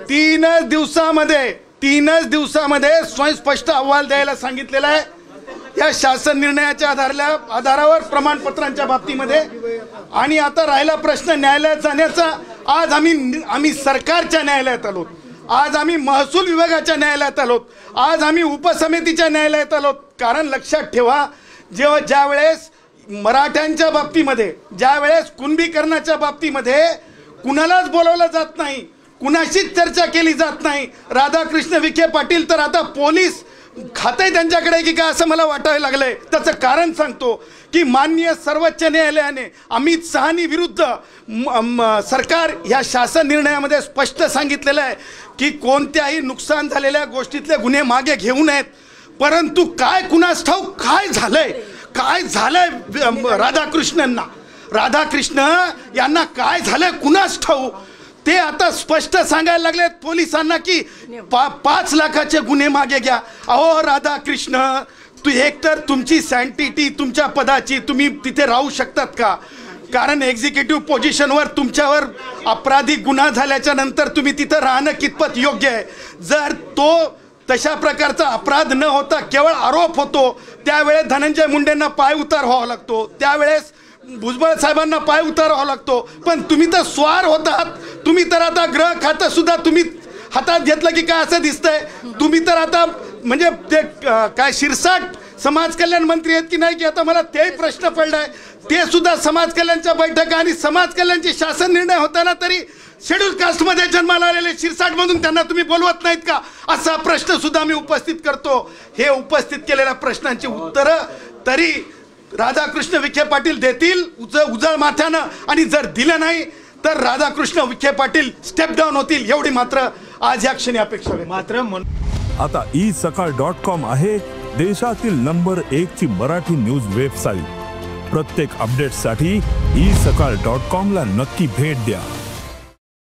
तीनच दिवसामध्ये स्वयंस्पष्ट अहवाल द्यायला सांगितलेला आहे या शासन निर्णयाच्या आधारावर प्रमाणपत्रांच्या बाबतीमध्ये। आणि आता राहिला प्रश्न न्यायालयात जाण्याचा। आज आम्ही सरकारच्या न्यायालयात आलोत, आज आम्ही महसूल विभागाच्या न्यायालयात आलोत, आज आम्ही उपसमितीच्या न्यायालयात आलोत। कारण लक्षात ठेवा, ज्या वेळेस मराठ्यांच्या बाबतीमध्ये, ज्या वेळेस कुणबीकरणाच्या बाबतीमध्ये कुणालाच बोलवलं जात नाही, कुणाशीच चर्चा केली जात नाही, राधाकृष्ण विखे पाटील तर आता पोलीस खाते त्यांच्याकडे की काय असं मला वाटायला लागलंय। त्याचं कारण सांगतो की माननीय सर्वोच्च न्यायालयाने अमित शहानी विरुद्ध सरकार या शासन निर्णयामध्ये स्पष्ट सांगितलेलं आहे की कोणत्याही नुकसान झालेल्या गोष्टीतले गुन्हे मागे घेऊ नयेत। परंतु काय कुणास ठाऊक काय झालंय राधाकृष्ण यांना काय झालंय कुणास ठाऊक, ते आता स्पष्ट सांगायला लागलेत पोलिसांना की 5 लाखाचे गुन्हे मागे घ्या। अहो राधाकृष्ण, तू एकतर तुमची सँटिटी तुमच्या पदाची, तुम्ही तिथे राहू शकतात का? कारण एक्झिक्युटिव्ह पोझिशनवर तुमच्यावर आपराधिक गुन्हा झाल्याच्या नंतर तुम्ही तिथं राहणं कितपत योग्य आहे? जर तो तशा प्रकारचा अपराध न होता केवळ आरोप होतो, त्यावेळेस धनंजय मुंडेंना पाय उतार व्हावा लागतो, त्यावेळेस भुजबळ साहेबांना पाय उतारावा लागतो। पण तुम्ही तर स्वार होतात, तुम्ही तर आता गृह खातं सुद्धा तुम्ही हातात घेतलं की काय असं दिसतंय। तुम्ही तर आता म्हणजे ते काय शिरसाट समाज कल्याण मंत्री आहेत की नाही की आता मला तेही प्रश्न पडलाय, ते सुद्धा समाज कल्याणच्या बैठका आणि समाज कल्याणचे शासन निर्णय होताना तरी शेड्यूल कास्टमध्ये जन्माला आलेले शिरसाटमधून त्यांना तुम्ही बोलवत नाहीत का, असा प्रश्न सुद्धा मी उपस्थित करतो। हे उपस्थित केलेल्या प्रश्नांची उत्तरं तरी राधाकृष्ण विखे पाटील देतील उजळ माथ्यानं, आणि जर दिलं नाही तर राधाकृष्ण विखे पाटील स्टेप डाऊन होतील, एवढी मात्र आज या क्षणी अपेक्षा आहे। मात्र आता isakal.com आहे देशातील नंबर 1 ची मराठी न्यूज वेबसाईट। प्रत्येक अपडेटसाठी isakal.com ला नक्की भेट द्या।